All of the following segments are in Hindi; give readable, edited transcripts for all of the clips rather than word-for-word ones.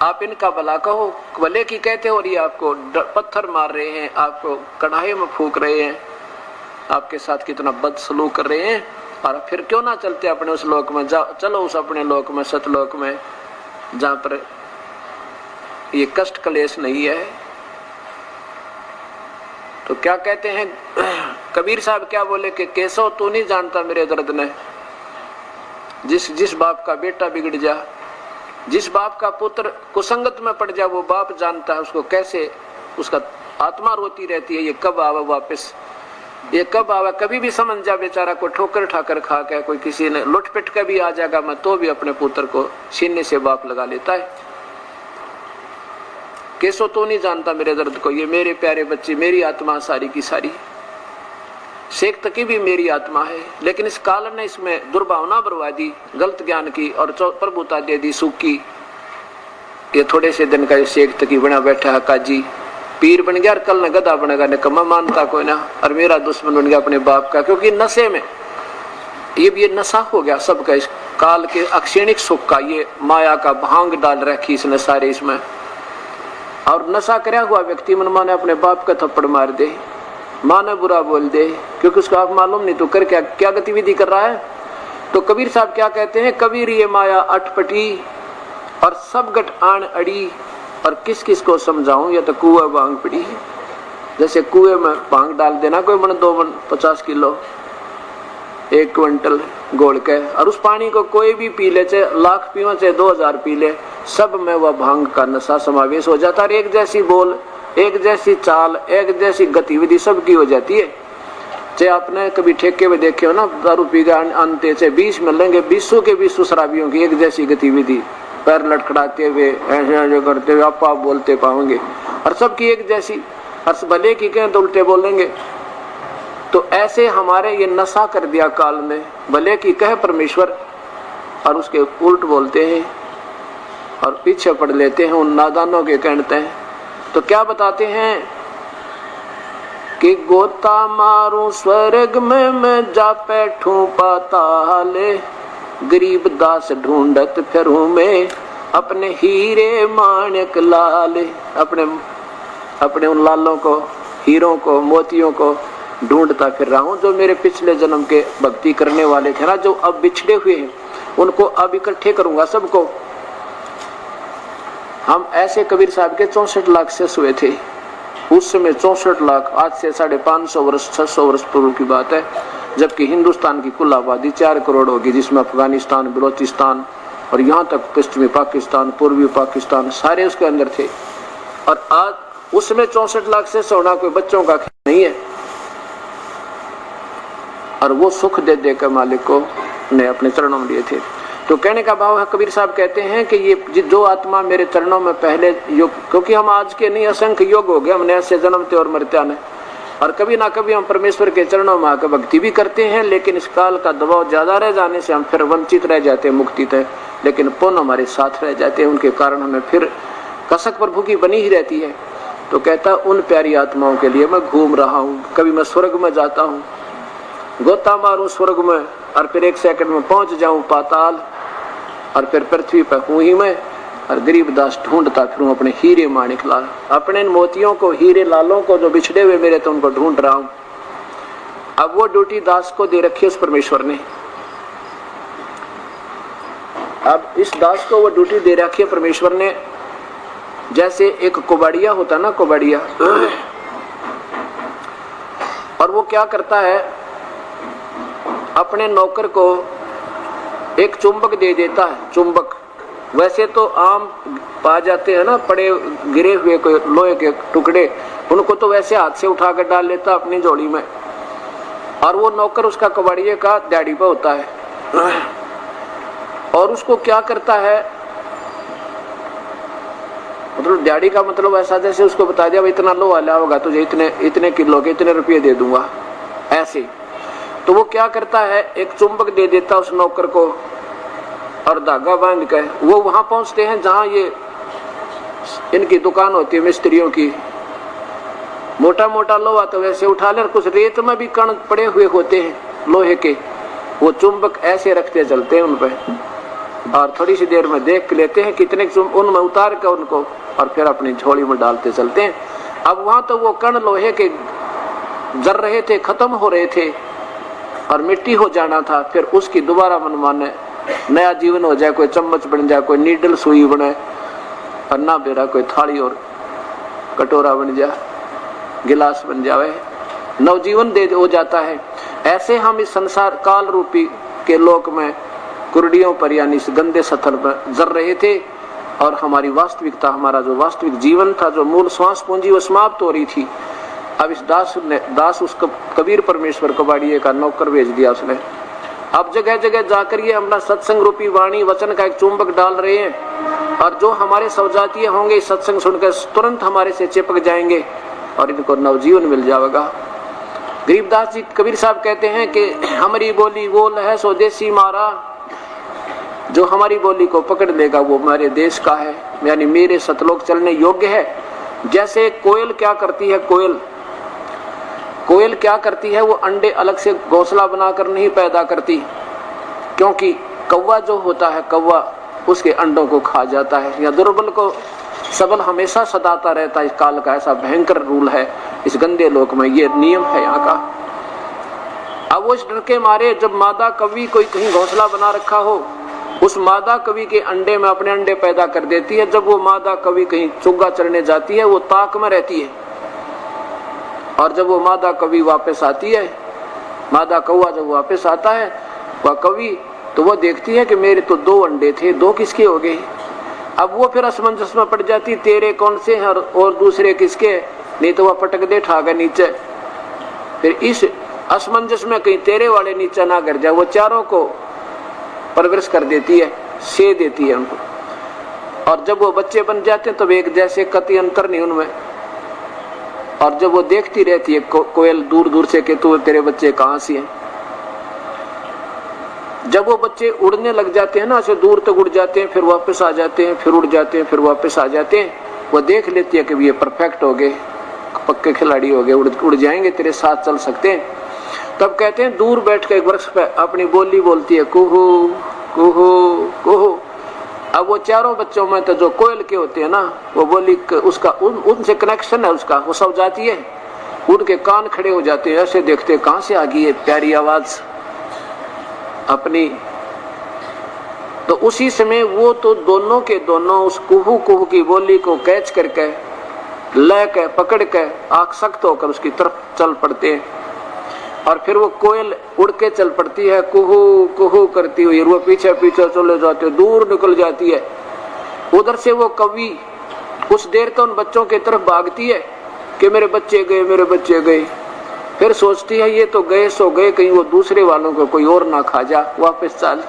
आप इनका भला कहो, भले की कहते हो, और ये आपको पत्थर मार रहे हैं, आपको कढ़ाई में फूंक रहे हैं, आपके साथ कितना बदसलूक कर रहे हैं, और फिर क्यों ना चलते अपने उस लोक में? चलो उस अपने लोक में, सतलोक में, जहां पर ये कष्ट क्लेश नहीं है। तो क्या कहते हैं कबीर साहब, क्या बोले कि केशव तू नहीं जानता मेरे दर्द ने, जिस बाप का बेटा बिगड़ जा, जिस बाप का पुत्र कुसंगत में पड़ जा, वो बाप जानता है उसको कैसे, उसका आत्मा रोती रहती है, ये कब आवे वापस, ये कब आवे। कभी भी समझ जा बेचारा को ठोकर ठाकर खा के, कोई किसी ने लुट पिट के भी आ जाएगा मैं, तो भी अपने पुत्र को सीने से बाप लगा लेता है। केसो तो नहीं जानता मेरे दर्द को, ये मेरे प्यारे बच्चे, मेरी आत्मा सारी की सारी, शेख तकी भी मेरी आत्मा है, लेकिन इस काल ने इसमें दुर्भावना बर्बादी, गलत ज्ञान की और प्रभुता दे दी सुख की। ये थोड़े से दिन का शेख तकी बना बैठा है, काजी पीर बन गया, और कल न गधा बनेगा, न कमा मानता कोई ना, और मेरा दुश्मन बन गया अपने बाप का, क्योंकि नशे में ये नशा हो गया सबका, इस काल के अक्षणिक सुख का, ये माया का भांग डाल रखी इसने सारे इसमें। और नशा करया हुआ व्यक्ति मन माने अपने बाप का थप्पड़ मार दे, माँ ने बुरा बोल दे, क्योंकि उसको आप मालूम नहीं तो कर क्या गतिविधि कर रहा है। तो कबीर साहब क्या कहते हैं, कबीर ये माया अटपटी और सब गट आन अड़ी, और किस किस को समझाऊं, या तो कुएं भांग पड़ी है, जैसे कुएं में भांग डाल देना, कोई मन 2 मन 50 किलो 1 क्विंटल गोल के, और उस पानी को कोई भी पी ले, चाहे लाख पीओ चाहे 2000 पी ले, सब में वह भांग का नशा समावेश हो जाता है। एक जैसी बोल, एक जैसी चाल, एक जैसी गतिविधि सबकी हो जाती है। चाहे आपने कभी ठेके में देखे हो ना, दारू पी के आनते, चाहे 20 मिलेंगे, 20 के 20 शराबियों की एक जैसी गतिविधि, पैर लटखड़ाते हुए, ऐसे करते हुए, आप बोलते पाओगे, और सबकी एक जैसी, और भले की कहें तो उल्टे बोलेंगे। तो ऐसे हमारे ये नशा कर दिया काल में, भले की कहे परमेश्वर और उसके उल्ट बोलते हैं और पीछे पड़ लेते हैं उन नादानों के कहते हैं। तो क्या बताते हैं कि गोता मारूं स्वर्ग में मैं जा बैठूं पाताले, गरीब दास ढूंढत फिरूं मैं अपने हीरे माणिक लाले। अपने उन लालों को, हीरों को, मोतियों को ढूंढता फिर रहा हूं, जो मेरे पिछले जन्म के भक्ति करने वाले थे ना, जो अब बिछड़े हुए हैं, उनको अब इकट्ठे करूंगा सबको। हम ऐसे कबीर साहब के 64 लाख से हुए थे उस समय, 64 लाख, आज से 550 वर्ष 600 वर्ष पूर्व की बात है, जबकि हिंदुस्तान की कुल आबादी 4 करोड़ होगी, जिसमें अफगानिस्तान, बलोचिस्तान और यहाँ तक पश्चिमी पाकिस्तान, पूर्वी पाकिस्तान, सारे उसके अंदर थे। और आज उसमें 64 लाख से सोना कोई बच्चों का खेल नहीं है, और वो सुख दे देकर मालिक को ने अपने चरणों में लिए थे। तो कहने का भाव है, कबीर साहब कहते हैं कि ये जो आत्मा मेरे चरणों में पहले योग, क्योंकि हम आज के नहीं असंख्य योग हो गए, हमने ऐसे जन्मते और मरते आने, और कभी ना कभी हम परमेश्वर के चरणों में आकर भक्ति भी करते हैं, लेकिन इस काल का दबाव ज्यादा रह जाने से हम फिर वंचित रह जाते हैं मुक्ति तक, लेकिन पुण्य हमारे साथ रह जाते हैं, उनके कारण हमें फिर कसक प्रभु की बनी ही रहती है। तो कहता उन प्यारी आत्माओं के लिए मैं घूम रहा हूँ, कभी मैं स्वर्ग में जाता हूँ, गोता मारूं स्वर्ग में, और फिर 1 सेकंड में पहुंच जाऊं पाताल, और फिर पृथ्वी पर हूं ही मैं, और गरीब दास ढूंढता फिरूं अपने हीरे माणिक लाल, अपने मोतियों को, हीरे लालों को जो बिछड़े हुए मेरे, तो उनको ढूंढ रहा हूं। अब वो ड्यूटी दास को दे रखी है उस परमेश्वर ने, अब इस दास को वो ड्यूटी दे रखी है परमेश्वर ने। जैसे एक कुबाड़िया होता ना, कुबाड़िया, और वो क्या करता है, अपने नौकर को एक चुंबक दे देता है। चुंबक वैसे तो आम पा जाते हैं ना, पड़े गिरे हुए कोई लोहे के टुकड़े, उनको तो वैसे हाथ से उठा कर डाल लेता अपनी झोली में, और वो नौकर उसका कबाड़िए का दिहाड़ी पे होता है, और उसको क्या करता है, मतलब दिहाड़ी का मतलब ऐसा जैसे उसको बता दिया इतना लोहा लिया होगा तुझे इतने किलो के इतने रुपये दे दूंगा, ऐसे। तो वो क्या करता है, एक चुंबक दे देता उस नौकर को, और धागा बांध कर वो वहां पहुंचते हैं जहां ये इनकी दुकान होती है मिस्त्रियों की। मोटा मोटा लोहा तो वैसे उठा ले, कुछ रेत में भी कण पड़े हुए होते हैं लोहे के, वो चुंबक ऐसे रखते चलते हैं उन पे, और थोड़ी सी देर में देख लेते हैं कितने उनमें उतार कर उनको और फिर अपनी झोली में डालते चलते हैं। अब वहां तो वो कण लोहे के जर रहे थे, खत्म हो रहे थे और मिट्टी हो जाना था। फिर उसकी दोबारा मनमाने नया जीवन हो जाए, कोई चम्मच बन जाए, कोई नीडल सुई बने, और ना बेरा कोई थाली और कटोरा बन जाए, गिलास बन जाए, नवजीवन दे हो जाता है। ऐसे हम इस संसार काल रूपी के लोक में कुर्डियों पर यानी इस गंदे सथल पर जर रहे थे और हमारी वास्तविकता, हमारा जो वास्तविक जीवन था, जो मूल श्वास पूंजी वो समाप्त हो रही थी। अब इस दास उस कबीर परमेश्वर कबाड़िए का नौकर भेज दिया उसने। अब जगह जगह जाकर ये अपना सत्संग रूपी वाणी वचन का एक चुंबक डाल रहे हैं और जो हमारे सवजातीय होंगे सत्संग सुनकर तुरंत हमारे से चिपक जाएंगे और इनको नवजीवन मिल जाएगा। गरीबदास जी कबीर साहब कहते हैं कि हमारी बोली बोल है स्वदेशी मारा, जो हमारी बोली को पकड़ लेगा वो हमारे देश का है, यानी मेरे सतलोक चलने योग्य है। जैसे कोयल क्या करती है, कोयल क्या करती है, वो अंडे अलग से घोंसला बनाकर नहीं पैदा करती, क्योंकि कौवा जो होता है कौवा उसके अंडों को खा जाता है, या दुर्बल को सबल हमेशा सताता रहता है। इस काल का ऐसा भयंकर रूल है इस गंदे लोक में, ये नियम है यहाँ का। अब वो इस डर के मारे जब मादा कवि कोई कहीं घोंसला बना रखा हो, उस मादा कवि के अंडे में अपने अंडे पैदा कर देती है। जब वो मादा कवि कहीं चुग्गा चढ़ने जाती है वो ताक में रहती है, और जब वो मादा कवि वापस आती है, मादा कौवा जब वापस आता है वह कवि, तो वो देखती है कि मेरे तो 2 अंडे थे, 2 किसके हो गए। अब वो फिर असमंजस में पड़ जाती, तेरे कौन से हैं और दूसरे किसके, नहीं तो वह पटक दे ठागा नीचे। फिर इस असमंजस में कहीं तेरे वाले नीचे ना गिर जाए, वो चारों को परवरिश कर देती है, से देती है उनको, और जब वो बच्चे बन जाते हैं तब एक जैसे कति अंतर नहीं उनमें। और जब वो देखती रहती है कोयल दूर दूर से कि तू तेरे बच्चे कहाँ से हैं। जब वो बच्चे उड़ने लग जाते हैं ना, ऐसे दूर तक उड़ जाते हैं, फिर वापस आ जाते हैं, फिर उड़ जाते हैं, फिर वापस आ जाते हैं, वो देख लेती है कि ये परफेक्ट हो गए, पक्के खिलाड़ी हो गए, उड़ जाएंगे, तेरे साथ चल सकते हैं। तब कहते हैं दूर बैठ के एक वृक्ष पे अपनी बोली बोलती है, कुहू कुहू कुहू। अब वो चारों बच्चों में तो जो कोयल के होते हैं ना, वो बोली उसका उनसे कनेक्शन है, उसका वो सब जाती है, उनके कान खड़े हो जाते हैं, ऐसे देखते कहाँ से आ गई है प्यारी आवाज अपनी। तो उसी समय वो तो दोनों के दोनों उस कुहू कुहू की बोली को कैच करके ले के पकड़ के आसक्त होकर उसकी तरफ चल पड़ते हैं, और फिर वो कोयल उड़ के चल पड़ती है कुहू कुहू करती हुई, वो पीछे पीछे चले जाते, दूर निकल जाती है। उधर से वो कवि कुछ देर तो उन बच्चों की तरफ भागती है कि मेरे बच्चे गए, मेरे बच्चे गए। फिर सोचती है ये तो गए सो गए, कहीं वो दूसरे वालों को कोई और ना खा जा, वापस चल।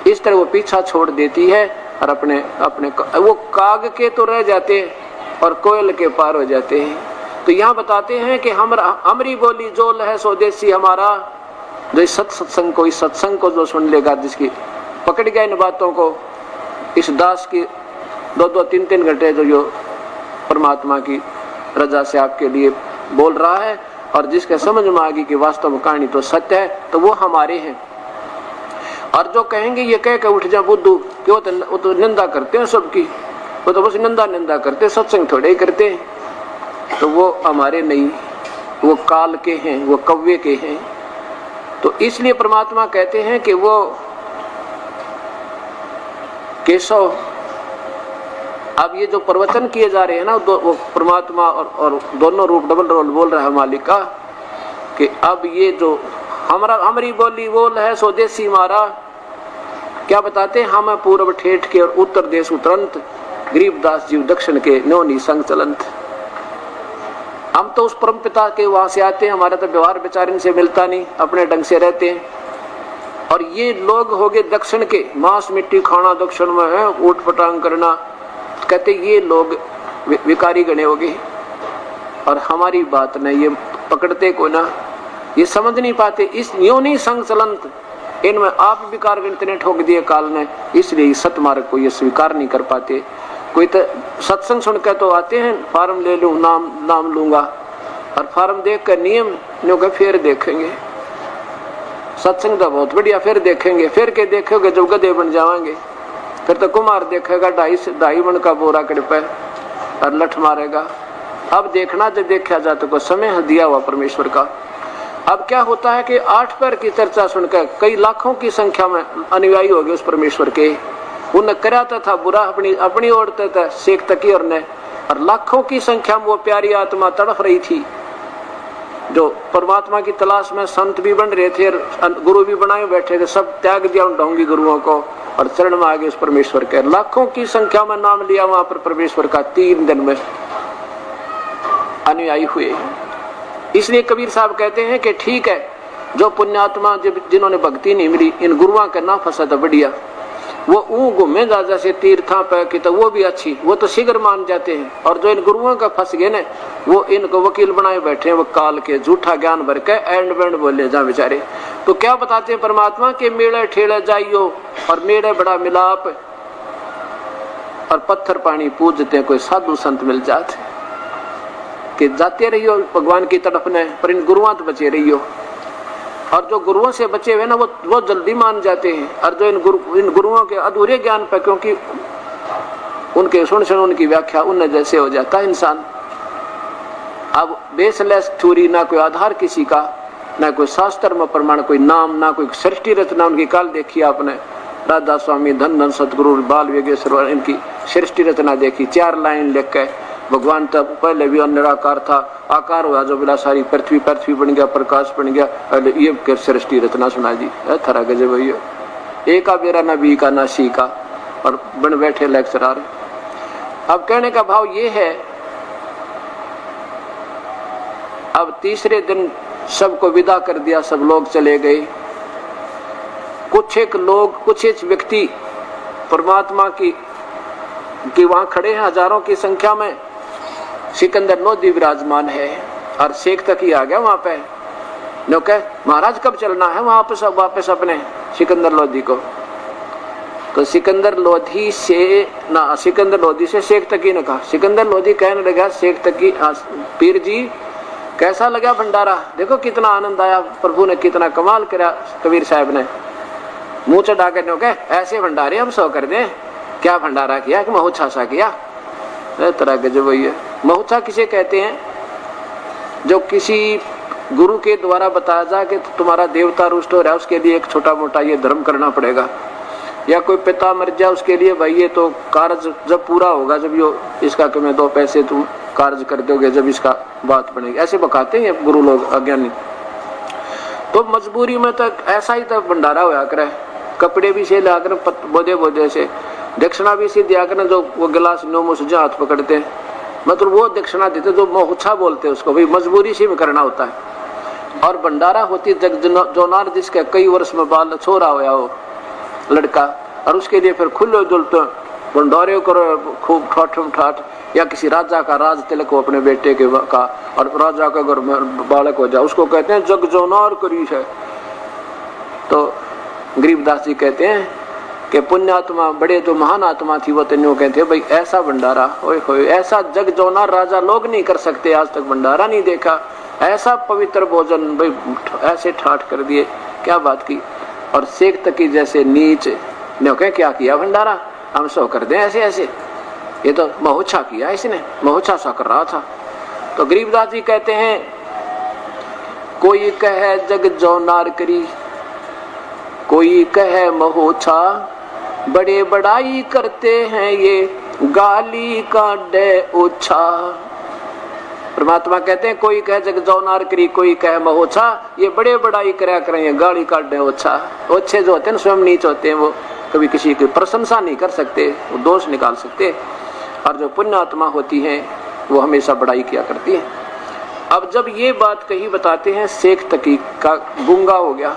इस तरह वो पीछा छोड़ देती है और अपने वो काग के तो रह जाते हैं और कोयल के पार हो जाते हैं। तो यहाँ बताते हैं कि हमारी बोली जोल है स्वदेशी हमारा, जो इस सत्संग को, इस सत्संग को जो सुन लेगा, जिसकी पकड़ गया इन बातों को, इस दास की 2-2, 3-3 घंटे जो परमात्मा की रजा से आपके लिए बोल रहा है, और जिसके समझ में आ गई कि वास्तव में कहानी तो सत्य है, तो वो हमारे हैं। और जो कहेंगे ये कह के उठ जा बुद्धू, कि वो तो निंदा करते हैं सबकी, वो तो बस निंदा करते, सत्संग थोड़े ही करते हैं, तो वो हमारे नहीं, वो काल के हैं, वो कव्वे के हैं। तो इसलिए परमात्मा कहते हैं कि वो केशव, अब ये जो प्रवचन किए जा रहे हैं ना, वो परमात्मा और दोनों रूप डबल रोल बोल रहा है मालिक का, कि अब ये जो हमारी बोली बोल है स्वदेशी मारा, क्या बताते हैं, हम पूर्व ठेठ के और उत्तर देश उतरंत, गरीबदास जीव दक्षिण के नौनी संग चलंत। हम तो उस परम पिता के वहां से आते हैं, हमारा तो व्यवहार विचार इनसे मिलता नहीं, अपने ढंग से रहते हैं। और ये लोग हो गए दक्षिण के, मांस मिट्टी खाना दक्षिण में है, ऊट पटांग करना, कहते ये लोग विकारी गणे हो गए। और हमारी बात नहीं ये पकड़ते को ना, ये समझ नहीं पाते, इस योनि संग चलंत, इनमें आप विकार इतने ठोक दिए काल ने, इसलिए सतमार्ग को ये स्वीकार नहीं कर पाते। कोई तो सत्संग सुनकर तो आते हैं, फार्म ले लूं, नाम लूंगा, और फार्म देख कर नियम नो के फिर देखेंगे। सत्संग तो बहुत बढ़िया, फिर देखेंगे, फिर के देखोगे जब गधे बन जाएंगे, फिर तो कुमार देखेगा 2.5 मन का बोरा कड़पे और लठ मारेगा। अब देखना जो देखा जाए तो कोई समय दिया हुआ परमेश्वर का। अब क्या होता है कि 8 पैर की चर्चा सुनकर कई लाखों की संख्या में अनुयायी हो गए उस परमेश्वर के। उन्हें कराता था बुरा अपनी ओर था शेख तकी और ने, और लाखों की संख्या में वो प्यारी आत्मा तड़फ रही थी जो परमात्मा की तलाश में। संत भी बन रहे थे और गुरु भी बनाए बैठे थे, सब त्याग दिया उन ढोंगी गुरुओं को और चरण में आ गए उस परमेश्वर के। लाखों की संख्या में नाम लिया वहां पर परमेश्वर का, 3 दिन में अनुयायी हुए। इसलिए कबीर साहब कहते हैं कि ठीक है, जो पुण्यात्मा जिन्होंने भक्ति नहीं मिली, इन गुरुओं का ना फंसा था बढ़िया, वो घूमे जा से तीर्था पे की तो वो भी अच्छी, वो तो शीघ्र मान जाते हैं। और जो इन गुरुओं का फंस गए ना, वो इनको वकील बनाए बैठे हैं, वो काल के झूठा ज्ञान भर के एंड बैंड बोले जा बेचारे। तो क्या बताते हैं परमात्मा के मेड़े ठेले जाइयो और मेड़े बड़ा मिलाप और पत्थर पानी पूजते हैं, कोई साधु संत मिल जाते कि जाते रहियो भगवान की तरफ ने, पर इन गुरुओं तो बचे रहियो। और जो गुरुओं से बचे हुए ना वो जल्दी मान जाते हैं। और जो इन गुरुओं के अधूरे ज्ञान पर, क्योंकि उनके सुन उनकी व्याख्या उन जैसे हो जाता है इंसान। अब बेसलेस थ्योरी, ना कोई आधार किसी का, ना कोई शास्त्र में प्रमाण, कोई नाम, ना कोई सृष्टि रचना। उनकी काल देखी आपने, राधा स्वामी, धन सतगुरु, बाल योगेश्वर, इनकी सृष्टि रचना देखी, 4 लाइन लिख के। भगवान तब पहले भी निराकार था, आकार हुआ जो बिला सारी पृथ्वी बन गया, प्रकाश बन गया, ये सृष्टि रचना सुना जी। थरा गजब भैया, एक का बेरा ना बी का ना सी का, और बन बैठे लेक्चरार। अब कहने का भाव ये है, अब तीसरे दिन सबको विदा कर दिया, सब लोग चले गए। कुछ एक व्यक्ति परमात्मा की वहां खड़े हैं, हजारों की संख्या में। सिकंदर लोधी विराजमान है और शेख तक ही आ गया वहां पे। नो कह महाराज कब चलना है वहां वापस अपने सिकंदर लोधी को। तो सिकंदर लोधी से शेख तकी ने कहा, सिकंदर लोधी कहने लगा शेख तकी, पीर जी कैसा लगा भंडारा, देखो कितना आनंद आया, प्रभु ने कितना कमाल करा। कबीर साहब ने मुंह चढ़ा कर नो कह ऐसे भंडारे हम 100 कर दें, क्या भंडारा किया कि महोत्सा सा किया। तरह गजब है। महोत्सा किसे कहते हैं, जो किसी गुरु के द्वारा बताया जाए कि तुम्हारा देवता रुष्ट हो रहा है, उसके लिए एक छोटा मोटा ये धर्म करना पड़ेगा। या कोई पिता मर जाए, उसके लिए भाई ये तो कार्य जब पूरा होगा, जब यो इसका कि मैं 2 पैसे तुम कार्य कर दोगे, जब इसका बात बनेगी, ऐसे बकाते हैं गुरु लोग अज्ञानी। तो मजबूरी में तक ऐसा ही तक भंडारा होया करे, कपड़े भी से लाकर बोधे से, दक्षिणा भी से दिया करना। जो वो गिलास नोमो से हाथ पकड़ते हैं, मतलब वो दक्षिणा देते, जो महोत्सा बोलते हैं उसको, भाई मजबूरी से में करना होता है। और भंडारा होती जग जोनार, जिसके कई वर्ष में बाल छोरा होया हो लड़का, और उसके लिए फिर खुले दुलते भंडारे करो खूब ठाठ, या किसी राजा का राज तिलक हो अपने बेटे के का, और राजा का घर में बालक हो जाए, उसको कहते हैं जग जोनार करी है। तो गरीबदास जी कहते हैं कि पुण्यात्मा बड़े जो महान आत्मा थी, वो तेनों कहते हैं भाई ऐसा भंडारा, ओए होए ऐसा जग जोनार राजा लोग नहीं कर सकते, आज तक भंडारा नहीं देखा, ऐसा पवित्र भोजन भाई ऐसे ठाठ कर दिए, क्या बात की। और शेख तकी जैसे नीच ने क्या किया भंडारा, हम 100 कर दें ऐसे ऐसे, ये तो महोत्सा किया इसने, महोत्सा सा कर रहा था। तो गरीबदास जी कहते हैं, कोई कहे जग जोनार करी, कोई कहे महोत्सा, बड़े बड़ाई करते हैं ये गाली का डे ओछा। परमात्मा कहते हैं कोई कहे जग जोनार करी, कोई कहे महोत्सा, ये बड़े बड़ाई करया करेंगे, गाली का डे ओछा। ओछे जो होते हैं स्वयं नीच होते हैं, वो कभी किसी की प्रशंसा नहीं कर सकते, वो दोष निकाल सकते। और जो पुण्यात्मा होती हैं वो हमेशा बड़ाई किया करती है। अब जब ये बात कही बताते हैं, शेख तकी का गूंगा हो गया,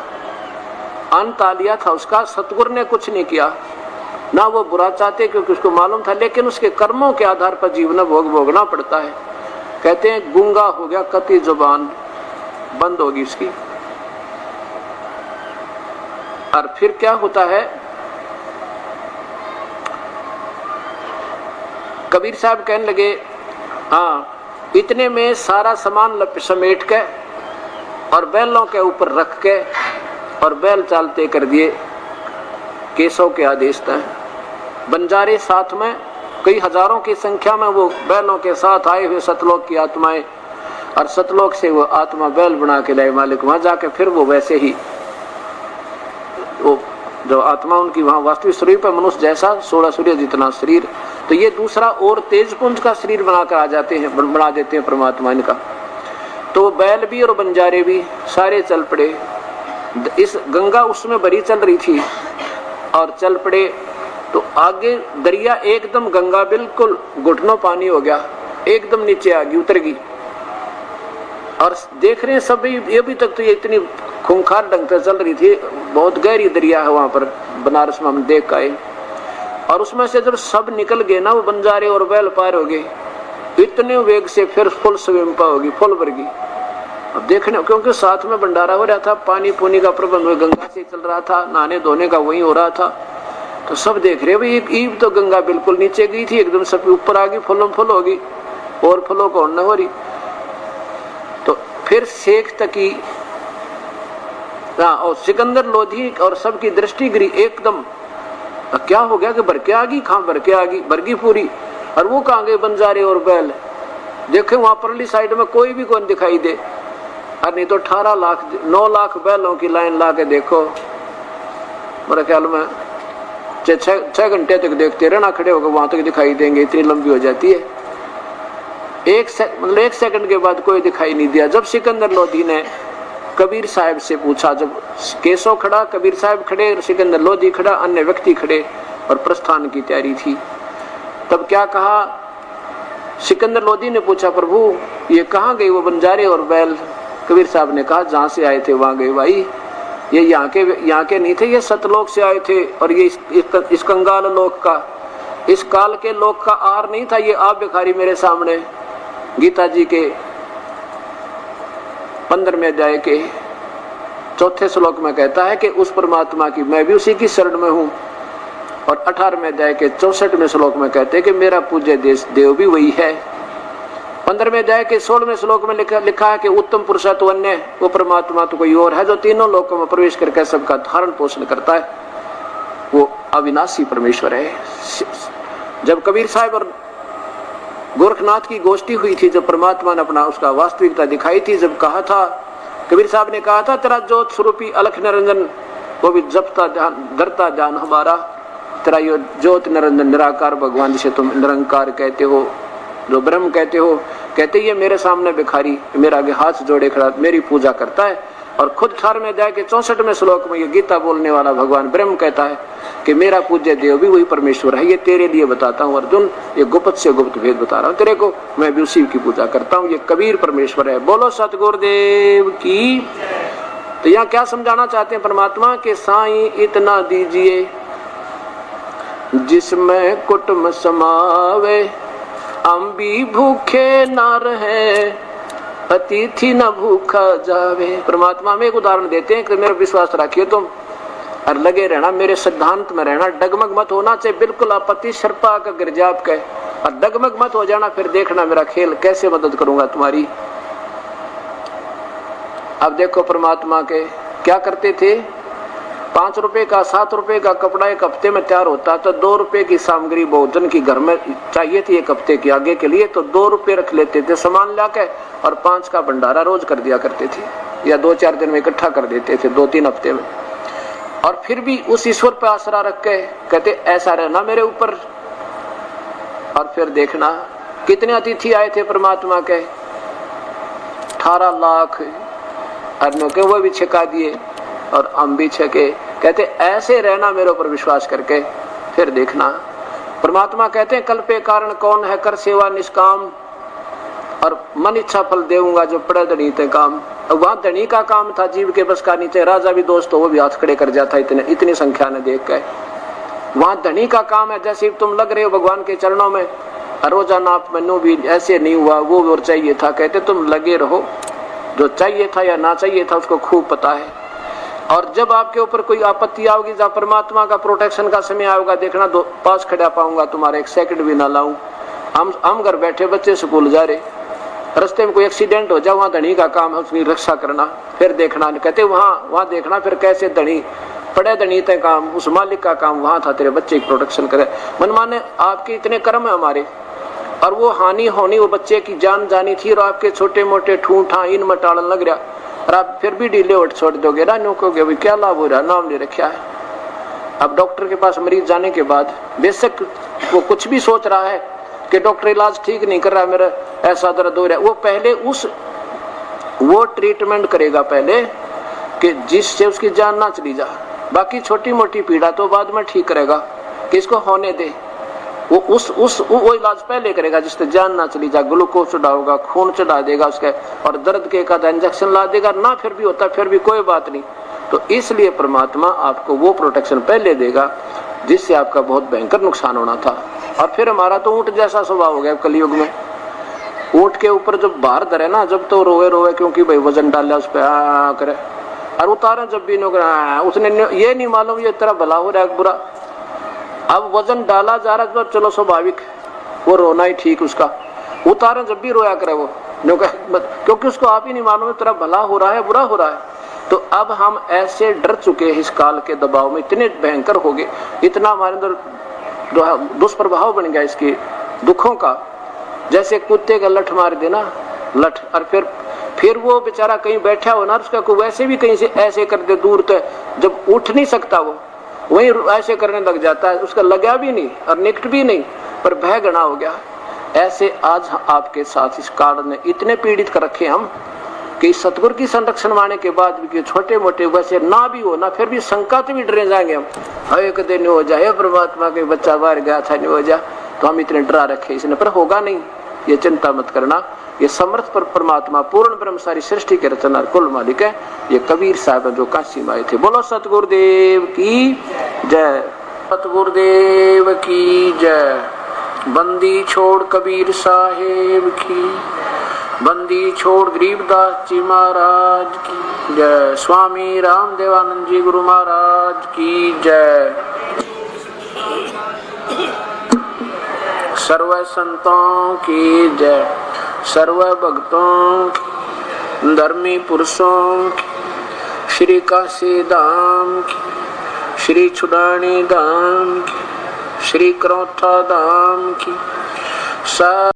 अंत आ लिया था उसका, सतगुरु ने कुछ नहीं किया, ना वो बुरा चाहते क्योंकि उसको मालूम था, लेकिन उसके कर्मों के आधार पर जीवन भोगना पड़ता है। कहते हैं गूंगा हो गया, कति जुबान बंद होगी उसकी। और फिर क्या होता है, कबीर साहब कहने लगे, हाँ इतने में सारा सामान समेट के और बैलों के ऊपर रख के और बैल चालते कर दिए केशव के आदेश तय। बंजारे साथ में कई हजारों की संख्या में वो बैलों के साथ आए हुए सतलोक की आत्माएं, और सतलोक से वो आत्मा बैल बना के लाए मालिक। वहां जाके फिर वो वैसे ही वो जो आत्मा उनकी वहां वास्तविक शरीर पर मनुष्य जैसा 16 सूर्य जितना शरीर, तो ये दूसरा और तेज पुंज का शरीर बनाकर आ जाते हैं, बना देते हैं परमात्मा इनका। तो बैल भी और बंजारे भी सारे चल पड़े। इस गंगा उसमें भरी चल रही थी और चल पड़े, तो आगे दरिया एकदम गंगा बिल्कुल घुटनों पानी हो गया, एकदम नीचे आ गई, उतर गई। और देख रहे हैं सभी, ये भी तक तो ये इतनी खूंखार ढंग से चल रही थी, बहुत गहरी दरिया है वहां पर बनारस में हम देख आए। और उसमें से जब सब निकल गए ना, वो बंजारे और बैल पार हो गए, इतने वेग से फिर फुल स्विम होगी, फुल भर गई। अब देखने, क्योंकि साथ में भंडारा हो रहा था, पानी पुनी का प्रबंध गंगा से चल रहा था, नहाने धोने का वही हो रहा था, तो सब देख रहे भाई एक ईब तो गंगा बिल्कुल नीचे गई थी, एकदम सब ऊपर आ गई, फुलम फुल होगी, और फुलों को न हो रही। तो फिर शेख तकी और सिकंदर लोधी और सबकी दृष्टि गिरी एकदम, क्या हो गया कि भर के आ गई, कहां भर के आ गई, भर गई पूरी। और वो कहां गए बंजारे और बैल, देखे वहां परली साइड में कोई भी कौन दिखाई दे। और नहीं तो 18 लाख 9 लाख बैलों की लाइन ला के देखो, मेरे ख्याल में 6 घंटे तक देखते रहना, खड़े होकर वहां तक दिखाई देंगे, इतनी लंबी हो जाती है। एक सेकंड के बाद कोई दिखाई नहीं दिया। जब सिकंदर लोधी ने कबीर साहब से पूछा, जब केशव खड़ा, कबीर साहब खड़े, सिकंदर लोधी खड़ा, अन्य व्यक्ति खड़े और प्रस्थान की तैयारी थी, तब क्या कहा सिकंदर लोधी ने पूछा, प्रभु ये कहाँ गए वो बंजारे और बैल? कबीर साहब ने कहा जहां से आए थे वहां गए भाई, ये यहाँ के नहीं थे, ये सतलोक से आए थे, और ये इस कंगाल लोक का, इस काल के लोक का आर नहीं था। ये आप भिखारी मेरे सामने गीता जी के 15वें अध्याय के 4थे श्लोक में कहता है कि उस परमात्मा की मैं भी उसी की शरण में हूं, और 18वें अध्याय के 64वें श्लोक में कहते हैं कि मेरा पूज्य देव भी वही है। 15वें अध्याय के 16वें श्लोक में लिखा है कि उत्तम पुरुषत्व अन्य, वो परमात्मा तो कोई और है जो तीनों लोकों में प्रवेश करके सबका धारण पोषण करता है, वो अविनाशी परमेश्वर है। जब कबीर साहब और गोरखनाथ की गोष्ठी हुई थी, जब परमात्मा ने अपना उसका वास्तविकता दिखाई थी, जब कहा था, कबीर साहब ने कहा था, तेरा ज्योत स्वरूपी अलख निरंजन वो भी जपता ध्यान धरता ध्यान हमारा, तेरा ये ज्योत निरंजन निराकार भगवान जिसे तुम निरंकार कहते हो, जो ब्रह्म कहते हो, कहते ये मेरे सामने भिखारी मेरा आगे हाथ जोड़े खड़ा मेरी पूजा करता है। और खुद 18वें अध्याय के 64वें श्लोक में ये गीता बोलने वाला भगवान ब्रह्म कहता है कि मेरा पूज्य देव भी वही परमेश्वर है। ये तेरे लिए बताता हूँ अर्जुन, ये गुप्त से गुप्त भेद बता रहा हूँ तेरे को, मैं भी उसी की पूजा करता हूँ, ये कबीर परमेश्वर है। बोलो सतगुरुदेव की। तो यहाँ क्या समझाना चाहते हैं परमात्मा के, साईं इतना दीजिए जिसमें कुटुंब समावे, हम भी भूखे ना रहे, अतिथि न भूखा जावे। परमात्मा में एक उदाहरण देते हैं कि मेरा विश्वास रखिए तुम, और लगे रहना मेरे सिद्धांत में रहना, डगमग मत होना चाहिए, बिल्कुल आपत्ति शर्पा का गिरजाप के, और डगमग मत हो जाना, फिर देखना मेरा खेल कैसे मदद करूंगा तुम्हारी। अब देखो परमात्मा के क्या करते थे, 5 रुपए का 7 रुपए का कपड़ा एक हफ्ते में तैयार होता, तो 2 रुपए की सामग्री भोजन की घर में चाहिए थी एक हफ्ते के आगे के लिए, तो 2 रुपए रख लेते थे सामान लाके, और 5 का भंडारा रोज कर दिया करते थे, या 2-4 दिन में इकट्ठा कर देते थे, 2-3 हफ्ते में। और फिर भी उस ईश्वर पर आसरा रख के कहते ऐसा रहना मेरे ऊपर। और फिर देखना कितने अतिथि आए थे परमात्मा के, 18 लाख अर्णों के, वो भी छिका दिए और हम भी छके। कहते ऐसे रहना मेरे ऊपर विश्वास करके, फिर देखना। परमात्मा कहते हैं कल पे कारण कौन है, कर सेवा निष्काम, और मन इच्छा फल देऊंगा जो पड़े धनी ते काम। वहां धनी का काम था, जीव के बस का नीचे, राजा भी दोस्तों वो भी हाथ खड़े कर जाता इतनी संख्या ने देख के। वहां धनी का काम है, जैसे तुम लग रहे हो भगवान के चरणों में, रोजाना आप मनु भी ऐसे नहीं हुआ, वो और चाहिए था। कहते तुम लगे रहो, जो चाहिए था या ना चाहिए था उसको खूब पता है। और जब आपके ऊपर कोई आपत्ति आओगी, जब परमात्मा का प्रोटेक्शन का समय आएगा, देखना 2 पास खड़ा पाऊंगा तुम्हारे, 1 सेकंड भी ना लाऊं। हम घर बैठे, बच्चे स्कूल जा रहे, रास्ते में कोई एक्सीडेंट हो जाए, वहां धनी का काम है उसकी रक्षा करना, फिर देखना। कहते वहां देखना फिर कैसे धनी पड़े, धनी तय काम, उस मालिक का काम वहां था तेरे बच्चे की प्रोटेक्शन करे। मन माने आपके इतने कर्म है हमारे, और वो हानि होनी वो बच्चे की जान जानी थी, और आपके छोटे मोटे ठूठा इन मटालन लग रहा, और आप फिर भी ढीले उठ छोड़ दोगे ना, न्यू कहोगे भाई क्या लाभ हो रहा, नाम ले रखा है। अब डॉक्टर के पास मरीज जाने के बाद बेशक वो कुछ भी सोच रहा है कि डॉक्टर इलाज ठीक नहीं कर रहा, मेरा ऐसा दर्द हो रहा है, वो पहले वो ट्रीटमेंट करेगा पहले कि जिससे उसकी जान ना चली जा। बाकी छोटी मोटी पीड़ा तो बाद में ठीक करेगा कि इसको होने दे, वो इलाज पहले करेगा जिससे जान ना चली जा। ग्लूकोज चढ़ाओगा, खून चढ़ा देगा उसके, और दर्द के एक आधा इंजेक्शन ला देगा ना, फिर भी होता फिर भी कोई बात नहीं। तो इसलिए परमात्मा आपको वो प्रोटेक्शन पहले देगा जिससे आपका बहुत भयंकर नुकसान होना था। और फिर हमारा तो ऊंट जैसा स्वभाव हो गया कलयुग में। ऊंट के ऊपर जब भार धरे ना, जब तो रोए रोए क्योंकि भाई वजन डाला उस पर करे, और उतारे जब भी उसने ये नहीं मालूम ये तेरा भला हो रहा है बुरा। अब वजन डाला जा रहा तो चलो स्वाभाविक वो रोना ही ठीक, उसका उतारे जब भी रोया करे वो, क्योंकि उसको आप ही नहीं मालूम तेरा भला हो रहा है बुरा हो रहा है। तो अब हम ऐसे डर चुके हैं इस काल के दबाव में, इतने भयंकर हो गए, इतना हमारे अंदर दुष्प्रभाव बन गया इसके दुखों का। जैसे कुत्ते का लठ मार देना, लठ, और फिर वो बेचारा कहीं बैठा हो ना, उसका कोई वैसे भी कहीं से ऐसे कर दे दूर, तो जब उठ नहीं सकता वो वहीं ऐसे करने लग जाता है, उसका लगा भी नहीं और निकट भी नहीं, पर भय गणा हो गया। ऐसे आज आपके साथ इस काल ने इतने पीड़ित कर रखे हम कि सतगुरु की संरक्षण माने के बाद भी छोटे मोटे वैसे ना भी हो ना, फिर भी शंका से भी डरे जाएंगे हम, एक दिन हो जाए परमात्मा के बच्चा बाहर गया था नहीं हो जा, तो हम इतने डरा रखे इसने, पर होगा नहीं, ये चिंता मत करना। ये समर्थ पर परमात्मा पूर्ण ब्रह्म सारी सृष्टि के रचना कुल मालिक है। ये कबीर साहब जो काशी में आए थे। बोलो सतगुरुदेव की जय, सतगुरुदेव की जय। बंदी छोड़ कबीर साहेब की, बंदी छोड़ गरीबदास जी महाराज की जय। स्वामी रामदेवानंद जी गुरु महाराज की जय। सर्व संतों की जय, सर्व भक्तों की, धर्मी पुरुषों की, श्री काशी धाम की, श्री छुड़ानी धाम की, श्री करौथा धाम की।